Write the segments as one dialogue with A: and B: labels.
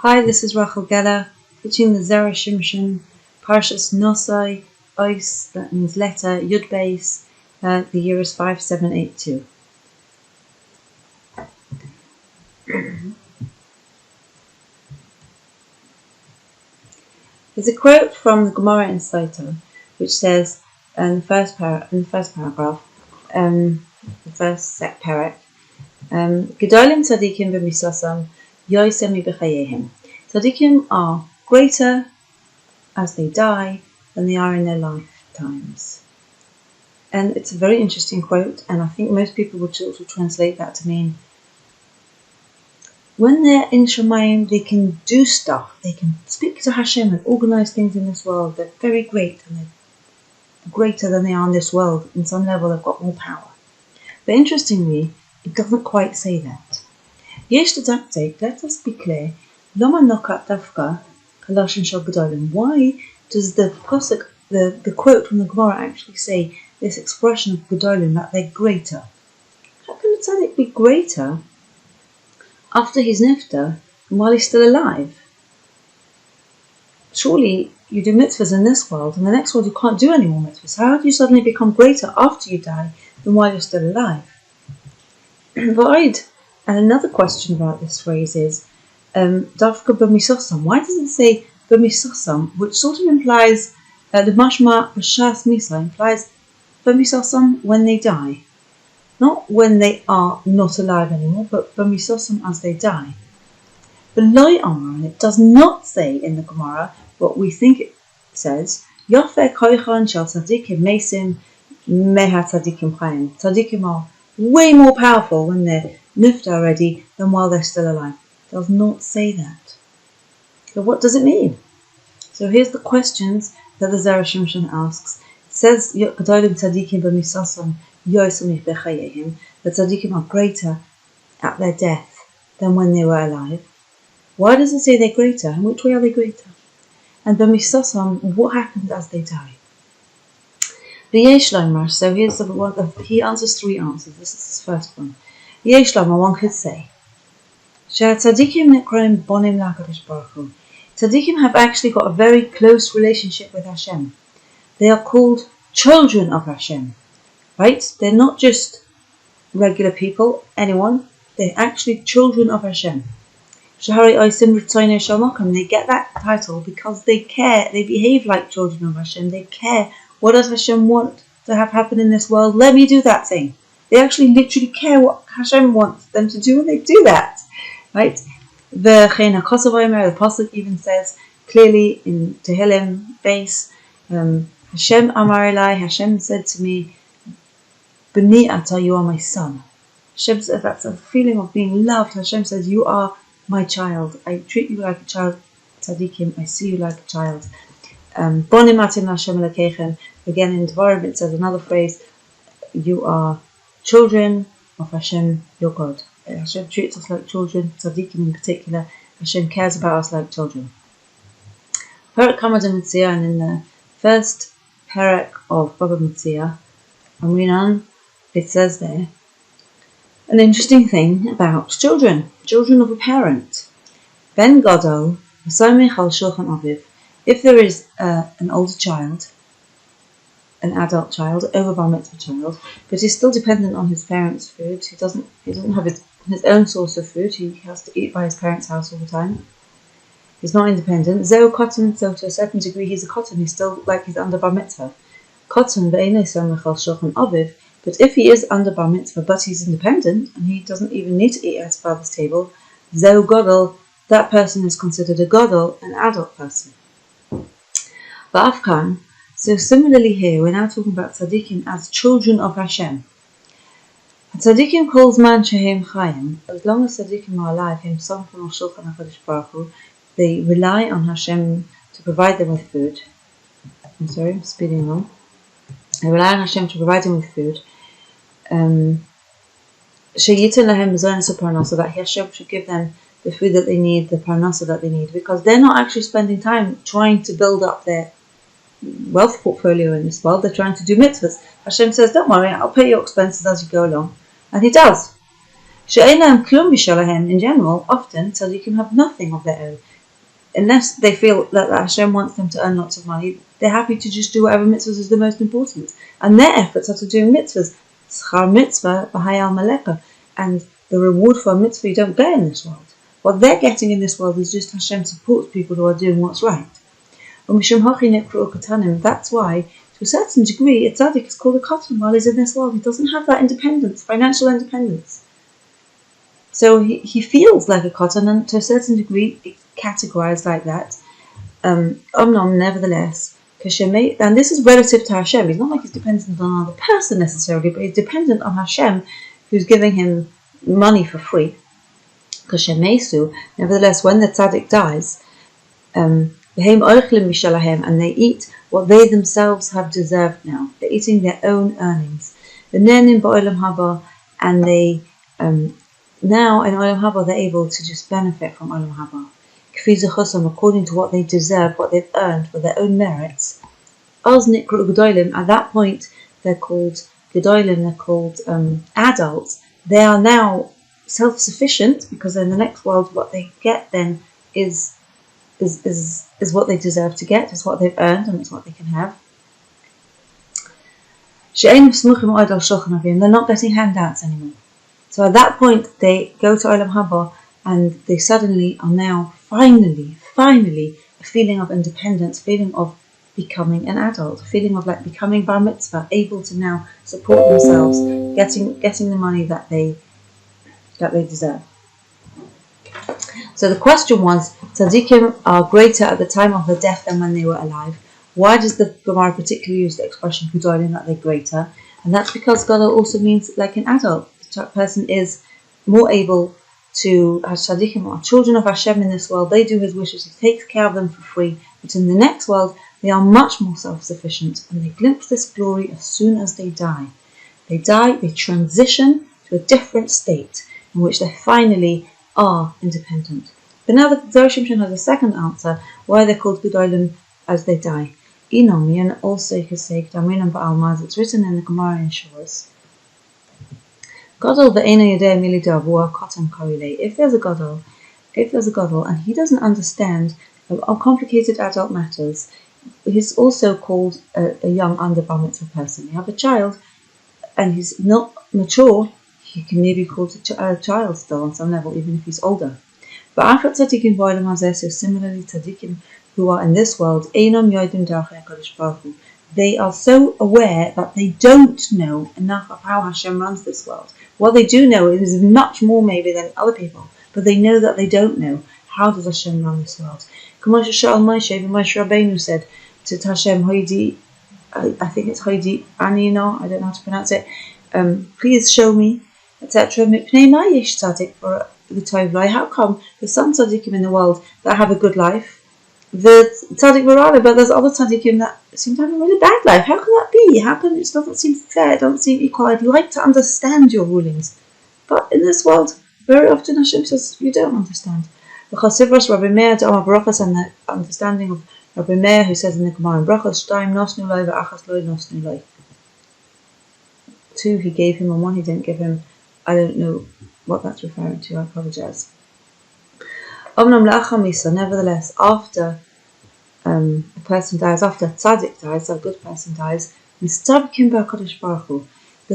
A: Hi, this is Rochel Geller, teaching the Zera Shimshon, Parshas Naso, Ois, that means letter, Yud Beis, the year is 5782. There's a quote from the Gemara in Sota, which says in the first paragraph, the first parak, Gedolim Tzadikim v'misasam yoisem b'chayehim. Tzadikim are greater as they die than they are in their lifetimes. And it's a very interesting quote, and I think most people would sort of translate that to mean when they're in Shemayim, they can do stuff. They can speak to Hashem and organize things in this world. They're very great, and they're greater than they are in this world. In some level, they've got more power. But interestingly, it doesn't quite say that. Yesh Tzaddik, let us be clear. Lama nokat dafka kaloshin shel gedolim. Why does the pasuk, the quote from the Gemara actually say this expression of gedolim, that they're greater? How can a tzaddik be greater after he's nifta and while he's still alive? Surely you do mitzvahs in this world, and the next world you can't do any more mitzvahs. How do you suddenly become greater after you die than while you're still alive? And another question about this phrase is Dafka b'misosam. Why does it say b'misosam, which sort of implies the mashma b'shas misa implies b'misosam when they die, not when they are not alive anymore, but b'misosam as they die. But loy amar, and it does not say in the Gemara what we think it says. Yofer koichan shel tzadikim mesim meha tzadikim chayim. Tzadikim are way more powerful when they're nifta already than while they're still alive. It does not say that. So what does it mean? So here's the questions that the Zera Shimshon asks. It says Gedolim tzadikim b'misasam yoisem b'chayehim, that tzadikim are greater at their death than when they were alive. Why does it say they're greater? And which way are they greater? And b'misasam, what happens as they die? So here's he answers three answers. This is his first one. One could say, Tzadikim have actually got a very close relationship with Hashem. They are called children of Hashem, right? They're not just regular people, anyone. They're actually children of Hashem. They get that title because they care. They behave like children of Hashem. They care. What does Hashem want to have happen in this world? Let me do that thing. They actually literally care what Hashem wants them to do, and they do that, right? The pasuk even says clearly in Tehillim base, Hashem amar elai, Hashem said to me, B'ni ata, you are my son. Hashem said, that's a feeling of being loved. Hashem says, you are my child. I treat you like a child. Tzadikim, I see you like a child. Bonim atim Hashem elokechem. Again in Dvarim it says another phrase, you are children of Hashem, your God. Hashem treats us like children, Tzadikim in particular. Hashem cares about us like children. Parak Hamad Mitzvah, and in the first parak of Baba Mitzvah, Amrinan, it says there an interesting thing about children of a parent. Ben Gadol, V'samech al Shulchan Aviv. If there is an older child, an adult child, over bar mitzvah child, but he's still dependent on his parents' food. He doesn't have his own source of food. He has to eat by his parents' house all the time. He's not independent. Zeo cotton, so to a certain degree he's a cotton. He's still like he's under bar mitzvah. Cotton ve'enei samech al shulchan aviv. But if he is under bar mitzvah, but he's independent and he doesn't even need to eat at his father's table, zeo godel, that person is considered a godel, an adult person. But Afkan. So similarly here, we're now talking about tzadikim as children of Hashem. Tzadikim calls man shehem chayim. As long as tzadikim are alive, him som from Shulchan HaKadosh Baruch Hu, they rely on Hashem to provide them with food. I'm sorry, I'm speeding along. They rely on Hashem to provide them with food. Sheyitin lahem mezonah parnasa, so that Hashem should give them the food that they need, the parnasa that they need, because they're not actually spending time trying to build up their wealth portfolio in this world. They're trying to do mitzvahs. Hashem says, don't worry, I'll pay your expenses as you go along. And he does. In general, often tzadikim have nothing of their own. unless they feel that Hashem wants them to earn lots of money, they're happy to just do whatever mitzvahs is the most important. And their efforts are to do mitzvahs. Schar mitzvah v'hayal maleka. And the reward for a mitzvah you don't get in this world. What they're getting in this world is just Hashem supports people who are doing what's right. That's why, to a certain degree, a tzaddik is called a katan while he's in this world. He doesn't have that independence, financial independence. So he feels like a katan, and to a certain degree, it's categorized like that. Nevertheless, and this is relative to Hashem. He's not like he's dependent on another person necessarily, but he's dependent on Hashem, who's giving him money for free. Nevertheless, when the tzaddik dies, and they eat what they themselves have deserved now. They're eating their own earnings. And they now in Olam Haba they're able to just benefit from Olam Haba. According to what they deserve, what they've earned for their own merits. At that point they're called Gedolim, they're called adults. They are now self-sufficient because in the next world what they get then is what they deserve to get, is what they've earned, and it's what they can have. They're not getting handouts anymore. So at that point they go to Olam Haba and they suddenly are now finally a feeling of independence, feeling of becoming an adult, a feeling of like becoming bar mitzvah, able to now support themselves, getting the money that they deserve. So the question was, Tzadikim are greater at the time of their death than when they were alive. Why does the Gemara particularly use the expression Gedolim, that they're greater? And that's because Gadol also means like an adult. The person is more able to, as Tzadikim are children of Hashem in this world, they do His wishes, He takes care of them for free. But in the next world, they are much more self-sufficient and they glimpse this glory as soon as they die. They die, they transition to a different state in which they finally are independent. But now the Zera Shimshon has a second answer why they're called Gedolim as they die. Inom, and also you could say Gdaminam Ba'almaz. It's written in the Gemara in Shavuos. Gadol ve'ena yodeh milidav huwa katan korile. If there's a Gadol and he doesn't understand complicated adult matters, he's also called a young under bar mitzvah person. You have a child and he's not mature, he can maybe be called a child still on some level, even if he's older. But after Tzadikim v'olam hazeh, so similarly Tzadikim who are in this world, einam yodim darchei HaKadosh Baruch Hu, they are so aware that they don't know enough of how Hashem runs this world. What they do know is much more maybe than other people, but they know that they don't know how does Hashem run this world. Moshe Rabbeinu said to Hashem, Hoidi, I think it's Hoidi Anino, I don't know how to pronounce it, please show me, etc. How come there's some tzaddikim in the world that have a good life, the tzaddik Barala, but there's other tzaddikim that seem to have a really bad life? How can that be? How can it doesn't seem fair? It doesn't seem equal. I'd like to understand your rulings, but in this world, very often Hashem says you don't understand. The Chasivras Rabbi Meir to Amar Brachas, and the understanding of Rabbi Meir who says in the Gemara in Brachas, Shtaim nosnu loi ve'achas lo nosnu loi. 2 he gave him and 1 he didn't give him. I don't know what that's referring to, I apologise. Nevertheless, after a person dies, after a tzaddik dies, a good person dies, there's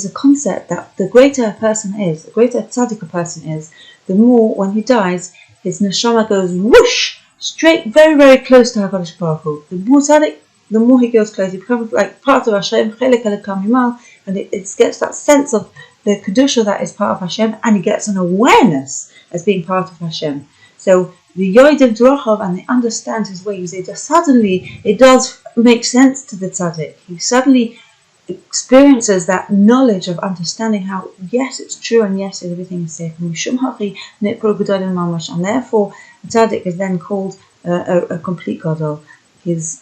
A: a concept that the greater a person is, the greater a tzaddik a person is, the more when he dies, his neshama goes whoosh, straight, very, very close to HaKadosh Baruch Hu. The more tzaddik, the more he goes close, he becomes like part of Hashem, and it gets that sense of the Kedusha that is part of Hashem, and he gets an awareness as being part of Hashem. So the Yodim Drachov, and they understand his ways, suddenly it does make sense to the tzaddik. He suddenly experiences that knowledge of understanding how, yes, it's true, and yes, everything is safe. And therefore, the tzaddik is then called a complete gadol. He's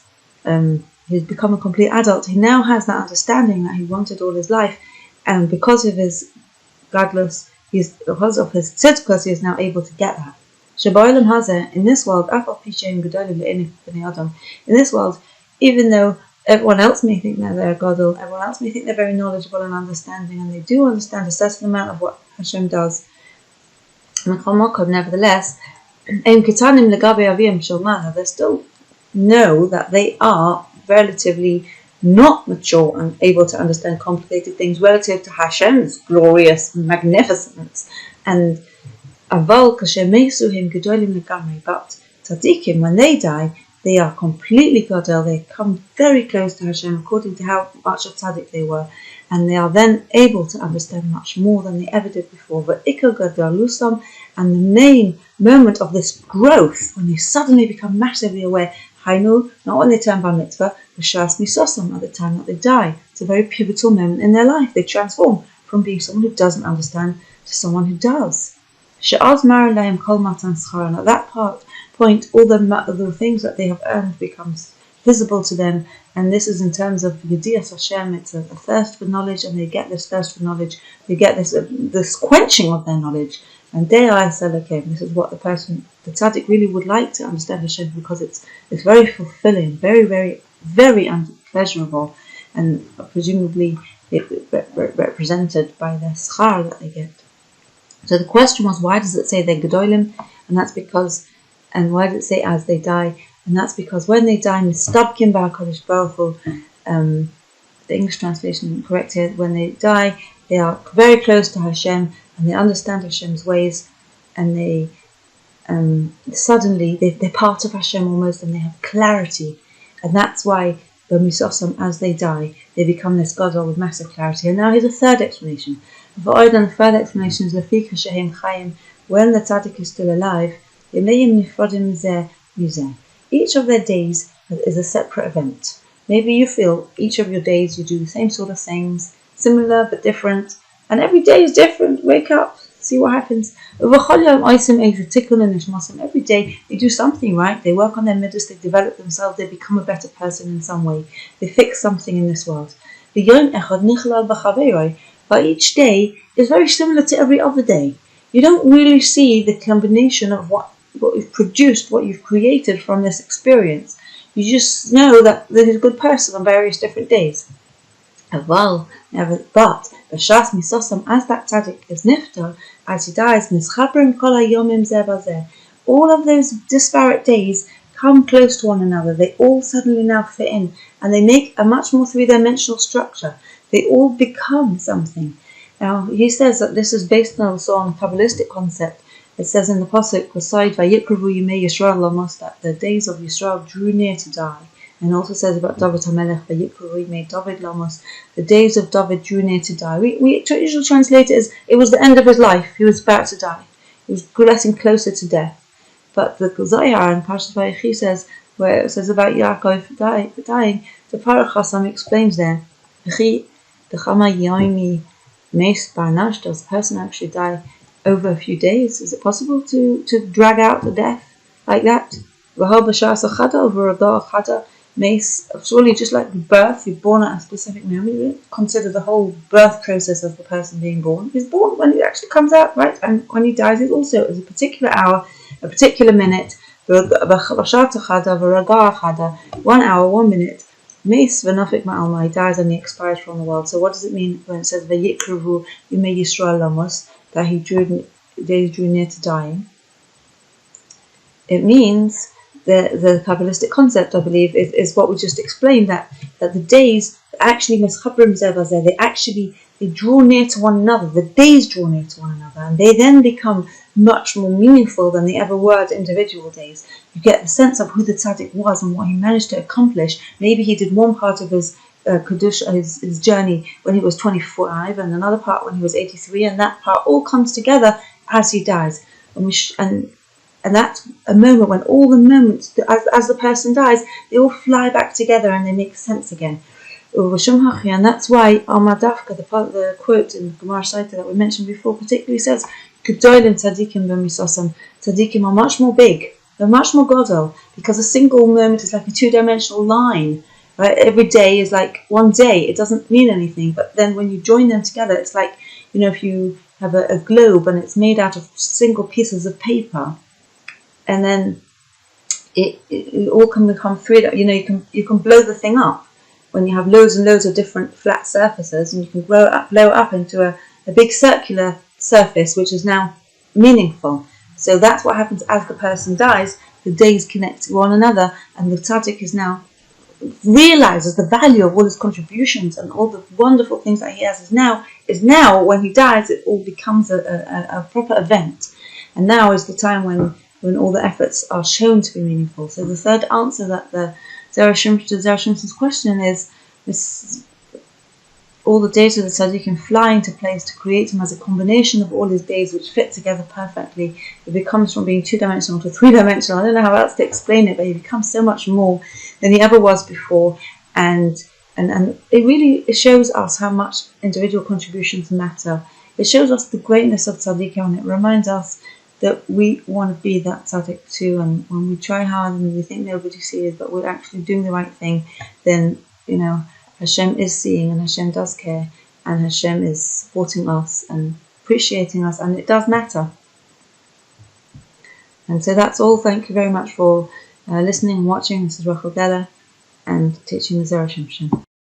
A: become a complete adult. He now has that understanding that he wanted all his life, and because of his gadlus, because of his tzidkus, he is now able to get that. In this world, in this world, even though everyone else may think that they're a gadol, everyone else may think they're very knowledgeable and understanding, and they do understand a certain amount of what Hashem does, nevertheless, They still know that they are relatively not mature and able to understand complicated things relative to Hashem's glorious magnificence. And but tzadikim, when they die, they are completely gadol. They come very close to Hashem according to how much of tzaddik they were, and they are then able to understand much more than they ever did before. But ikar gadolusam, and the main moment of this growth, when they suddenly become massively aware, hainu, not when they turn bar mitzvah, b'shas misosam, at the time that they die. It's a very pivotal moment in their life. They transform from being someone who doesn't understand to someone who does. She'az mara lehem kol matan schar, and at that point, all the things that they have earned becomes visible to them. And this is in terms of Yedias Hashem. It's a thirst for knowledge, and they get this thirst for knowledge. They get this quenching of their knowledge. And De'ai Selakim, this is what the tzaddik really would like to understand Hashem, because it's very fulfilling, very, very, very pleasurable, and presumably represented by the schar that they get. So the question was, why does it say they're gedolim? And why does it say as they die? And that's because when they die, mistabkim ba'HaKadosh Baruch Hu, the English translation correct here, when they die, they are very close to Hashem, and they understand Hashem's ways, and they suddenly, they're part of Hashem almost, and they have clarity. And that's why, as they die, they become this gadol with massive clarity. And now here's a third explanation. The third explanation is when the tzaddik is still alive, each of their days is a separate event. Maybe you feel each of your days you do the same sort of things, similar but different, and every day is different. Wake up, see what happens. Every day they do something right. They work on their midas, they develop themselves, they become a better person in some way. They fix something in this world. But each day is very similar to every other day. You don't really see the combination of what you've produced, what you've created from this experience. You just know that there's a good person on various different days. But b'shas misosam, as that tzaddik is niftar, as he dies, mischabrim kol hayomim zeh bazeh, all of those disparate days come close to one another. They all suddenly now fit in, and they make a much more three-dimensional structure. They all become something. Now, he says that this is based also on a Kabbalistic concept. It says in the Pasuk, that the days of Yisrael drew near to die. And also says about David HaMelech, David Lamos, the days of David drew near to die. We usually translate it as it was the end of his life. He was about to die. He was getting closer to death. But the Zayar in Parshas Vayechi says, where it says about Yaakov dying, the Parach Chasam explains there, does a person actually die over a few days? Is it possible to drag out the death like that? Surely just like birth, you're born at a specific moment. You don't consider the whole birth process of the person being born. He's born when he actually comes out, right? And when he dies, it also is a particular hour, a particular minute, 1 hour, 1 minute. He dies and he expires from the world. So what does it mean when it says Vayikruvu Yimei Yisrael Lamos, that days drew near to dying? It means the Kabbalistic concept, I believe, is what we just explained, that the days actually they draw near to one another. The days draw near to one another, and they then become much more meaningful than they ever were the individual days. You get the sense of who the tzaddik was and what he managed to accomplish. Maybe he did one part of his his journey when he was 25, and another part when he was 83, and that part all comes together as he dies. And that's a moment when all the moments, as the person dies, they all fly back together and they make sense again. And that's why Amadavka, the quote in the Gemara Saita that we mentioned before, particularly says, Tzadikim are much more big, they're much more godel, because a single moment is like a two-dimensional line. Right? Every day is like one day, it doesn't mean anything, but then when you join them together, it's like, if you have a globe and it's made out of single pieces of paper, and then it all can become three. You can blow the thing up when you have loads and loads of different flat surfaces, and you can blow it up into a big circular surface, which is now meaningful. So that's what happens as the person dies. The days connect to one another, and the tzaddik is now realizes the value of all his contributions and all the wonderful things that he has. Is now when he dies, it all becomes a proper event, and now is the time when all the efforts are shown to be meaningful. So the third answer that the Zera Shimshon's question is this: all the days of the tzaddikim fly into place to create him as a combination of all his days which fit together perfectly. It becomes from being two-dimensional to three-dimensional. I don't know how else to explain it, but he becomes so much more than he ever was before. And it shows us how much individual contributions matter. It shows us the greatness of tzaddikim, and it reminds us that we want to be that tzaddik too. And when we try hard and we think nobody sees, but we're actually doing the right thing, then, Hashem is seeing, and Hashem does care, and Hashem is supporting us and appreciating us, and it does matter. And so that's all. Thank you very much for listening and watching. Mrs Rochel Geller and teaching the Zera Shimshon.